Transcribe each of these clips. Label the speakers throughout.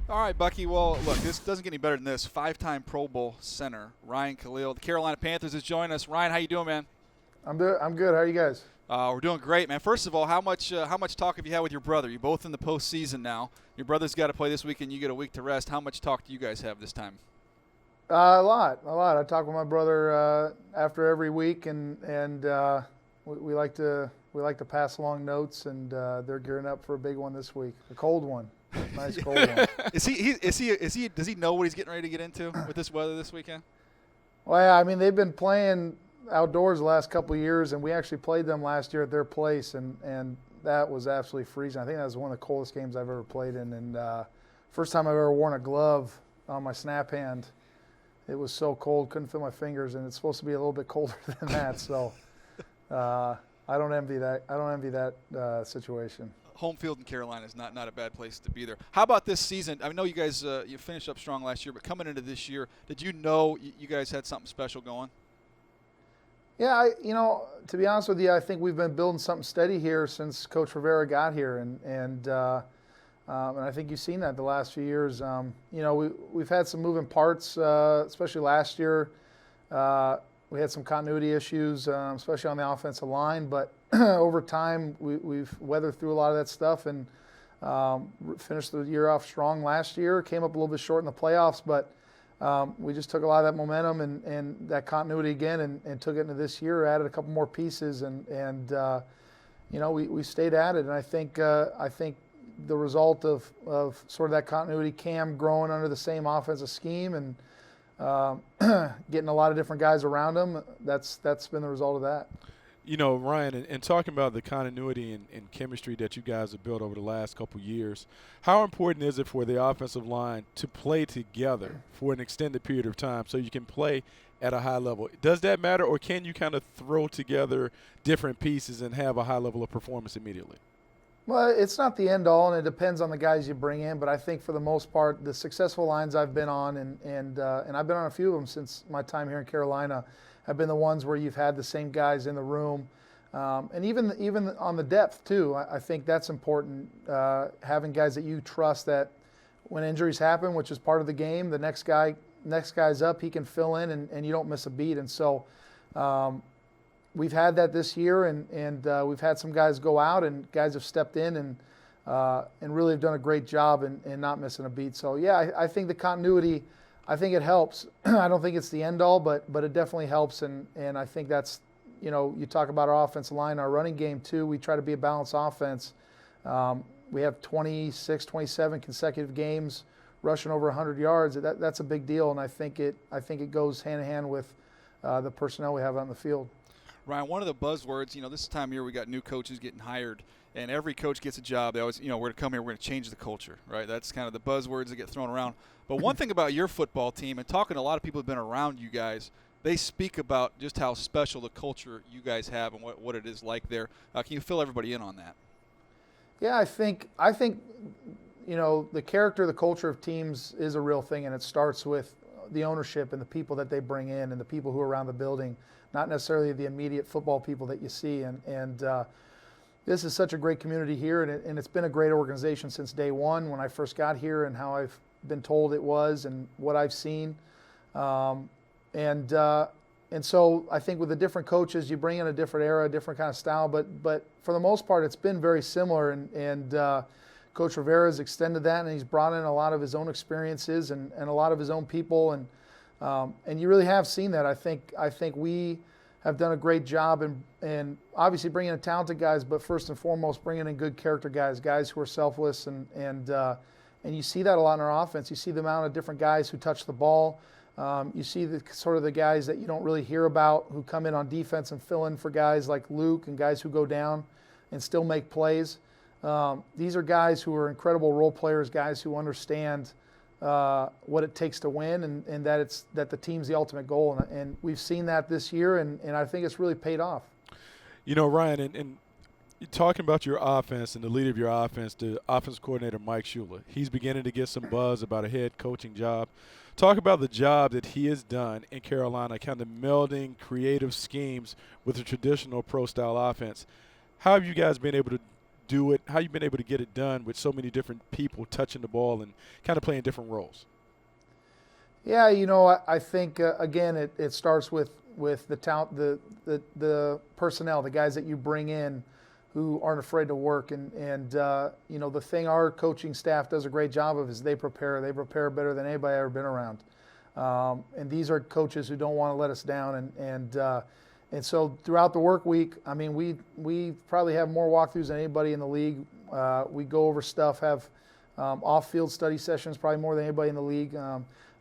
Speaker 1: All right, Bucky. Well, look, this doesn't get any better than this. Five-time Pro Bowl center Ryan Kalil, the Carolina Panthers, is joining us. Ryan, how you doing, man?
Speaker 2: I'm good. How are you guys?
Speaker 1: We're doing great, man. First of all, how much talk have you had with your brother? You're both in the postseason now. Your brother's got to play this week, and you get a week to rest. How much talk do you guys have this time?
Speaker 2: A lot. I talk with my brother after every week, and we like to pass along notes, and they're gearing up for a big one this week, a cold one, nice cold one.
Speaker 1: Does he know what he's getting ready to get into with this weather this weekend?
Speaker 2: Well, yeah, I mean they've been playing outdoors the last couple of years, and we actually played them last year at their place, and that was absolutely freezing. I think that was one of the coldest games I've ever played in, and first time I've ever worn a glove on my snap hand. It was so cold, couldn't feel my fingers, and it's supposed to be a little bit colder than that. So I don't envy that. I don't envy that situation.
Speaker 1: Home field in Carolina is not a bad place to be there. How about this season? I know you guys you finished up strong last year, but coming into this year, did you know you guys had something special going?
Speaker 2: Yeah, to be honest with you, I think we've been building something steady here since Coach Rivera got here, and I think you've seen that the last few years. We've had some moving parts, especially last year. We had some continuity issues, especially on the offensive line. But over time, we've weathered through a lot of that stuff and finished the year off strong last year. Came up a little bit short in the playoffs, but we just took a lot of that momentum and that continuity again and took it into this year. Added a couple more pieces and we stayed at it. And I think the result of sort of that continuity, Cam growing under the same offensive scheme and getting a lot of different guys around him, that's been the result of that.
Speaker 3: You know, Ryan, and talking about the continuity and chemistry that you guys have built over the last couple years, how important is it for the offensive line to play together for an extended period of time so you can play at a high level? Does that matter, or can you kind of throw together different pieces and have a high level of performance immediately?
Speaker 2: Well, it's not the end all, and it depends on the guys you bring in. But I think for the most part, the successful lines I've been on, and I've been on a few of them since my time here in Carolina, have been the ones where you've had the same guys in the room, and even on the depth too. I think that's important. Having guys that you trust that when injuries happen, which is part of the game, the next guy's up, he can fill in, and you don't miss a beat. And so. We've had that this year, and we've had some guys go out, and guys have stepped in and really have done a great job in not missing a beat. So, yeah, I think the continuity, I think it helps. I don't think it's the end all, but it definitely helps, and I think that's, you talk about our offensive line, our running game too. We try to be a balanced offense. We have 26, 27 consecutive games rushing over 100 yards. That's a big deal, and I think it goes hand in hand with the personnel we have on the field.
Speaker 1: Ryan, one of the buzzwords, this time of year we got new coaches getting hired, and every coach gets a job. They always, we're going to come here, we're going to change the culture, right? That's kind of the buzzwords that get thrown around. But one thing about your football team, and talking to a lot of people who have been around you guys, they speak about just how special the culture you guys have and what it is like there. Can you fill everybody in on that?
Speaker 2: Yeah, I think the character, the culture of teams is a real thing, and it starts with the ownership and the people that they bring in and the people who are around the building, not necessarily the immediate football people that you see. And this is such a great community here, and it's been a great organization since day one when I first got here, and how I've been told it was and what I've seen. And so I think with the different coaches, you bring in a different era, a different kind of style, but for the most part, it's been very similar. And Coach Rivera has extended that, and he's brought in a lot of his own experiences and a lot of his own people, and you really have seen that. I think we have done a great job in obviously bringing in talented guys, but first and foremost bringing in good character guys who are selfless, and you see that a lot in our offense. You see the amount of different guys who touch the ball. You see the sort of the guys that you don't really hear about who come in on defense and fill in for guys like Luke and guys who go down and still make plays. These are guys who are incredible role players, guys who understand what it takes to win, and that the team's the ultimate goal. And we've seen that this year, and I think it's really paid off.
Speaker 3: Ryan, and talking about your offense and the leader of your offense, the offensive coordinator, Mike Shula, he's beginning to get some buzz about a head coaching job. Talk about the job that he has done in Carolina, kind of melding creative schemes with a traditional pro-style offense. How have you guys been able to do it? How you been able to get it done with so many different people touching the ball and kind of playing different roles?
Speaker 2: Yeah, I think again it starts with the talent, the personnel, the guys that you bring in who aren't afraid to work, and the thing our coaching staff does a great job of is they prepare better than anybody I've ever been around, and these are coaches who don't want to let us down, and so throughout the work week, I mean we probably have more walkthroughs than anybody in the league. We go over stuff, have off-field study sessions probably more than anybody in the league.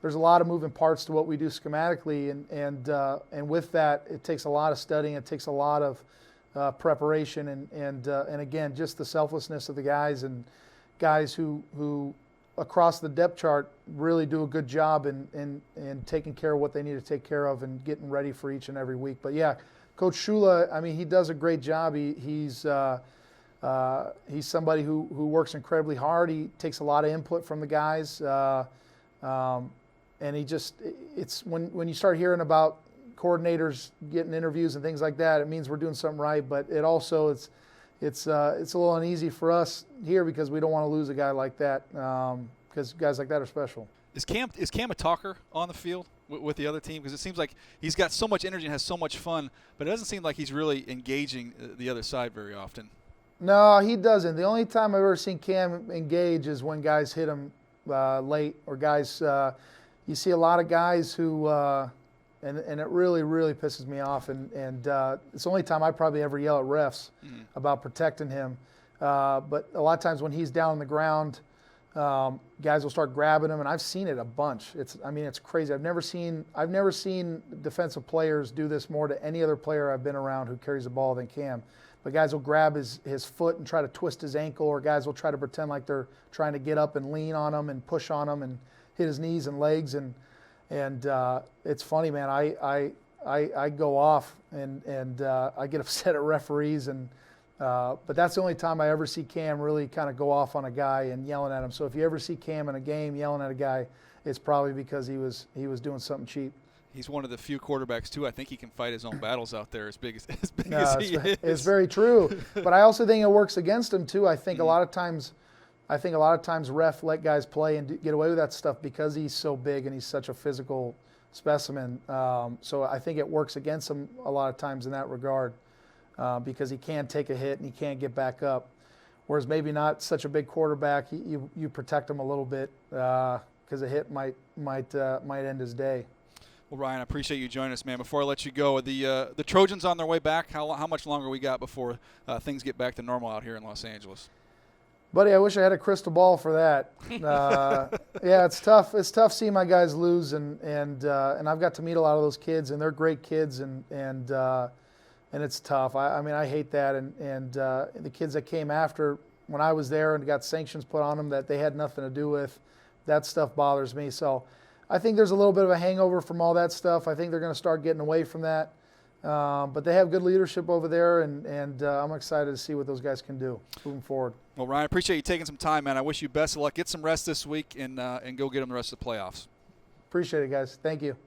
Speaker 2: There's a lot of moving parts to what we do schematically, and with that, it takes a lot of studying. It takes a lot of preparation, and again, just the selflessness of the guys who across the depth chart really do a good job in taking care of what they need to take care of and getting ready for each and every week. But yeah, Coach Shula, I mean, he does a great job. He's somebody who works incredibly hard. He takes a lot of input from the guys. And it's when you start hearing about coordinators getting interviews and things like that, it means we're doing something right. But it also it's a little uneasy for us here because we don't want to lose a guy like that, because guys like that are special.
Speaker 1: Is Cam a talker on the field with the other team? Because it seems like he's got so much energy and has so much fun, but it doesn't seem like he's really engaging the other side very often.
Speaker 2: No, he doesn't. The only time I've ever seen Cam engage is when guys hit him late, or guys. You see a lot of guys who, and it really, really pisses me off. And it's the only time I probably ever yell at refs about protecting him. But a lot of times when he's down on the ground, guys will start grabbing him, and I've seen it a bunch. It's crazy. I've never seen defensive players do this more to any other player I've been around who carries the ball than Cam. But guys will grab his foot and try to twist his ankle, or guys will try to pretend like they're trying to get up and lean on him and push on him and hit his knees and legs, and it's funny, man. I go off and I get upset at referees, but that's the only time I ever see Cam really kind of go off on a guy and yelling at him. So if you ever see Cam in a game yelling at a guy, it's probably because he was doing something cheap.
Speaker 1: He's one of the few quarterbacks too. I think he can fight his own battles out there as big as he is.
Speaker 2: It's very true, but I also think it works against him too. I think a lot of times ref let guys play and get away with that stuff because he's so big and he's such a physical specimen. So I think it works against him a lot of times in that regard, because he can take a hit and he can't get back up. Whereas maybe not such a big quarterback, you protect him a little bit because a hit might end his day.
Speaker 1: Well, Ryan, I appreciate you joining us, man. Before I let you go, the Trojans on their way back. How much longer we got before things get back to normal out here in Los Angeles?
Speaker 2: Buddy, I wish I had a crystal ball for that. Yeah, it's tough. It's tough seeing my guys lose, and I've got to meet a lot of those kids, and they're great kids, and it's tough. I mean, I hate that, and the kids that came after when I was there and got sanctions put on them that they had nothing to do with, that stuff bothers me. So I think there's a little bit of a hangover from all that stuff. I think they're going to start getting away from that. But they have good leadership over there, and I'm excited to see what those guys can do moving forward.
Speaker 1: Well, Ryan, I appreciate you taking some time, man. I wish you best of luck. Get some rest this week and go get them the rest of the playoffs.
Speaker 2: Appreciate it, guys. Thank you.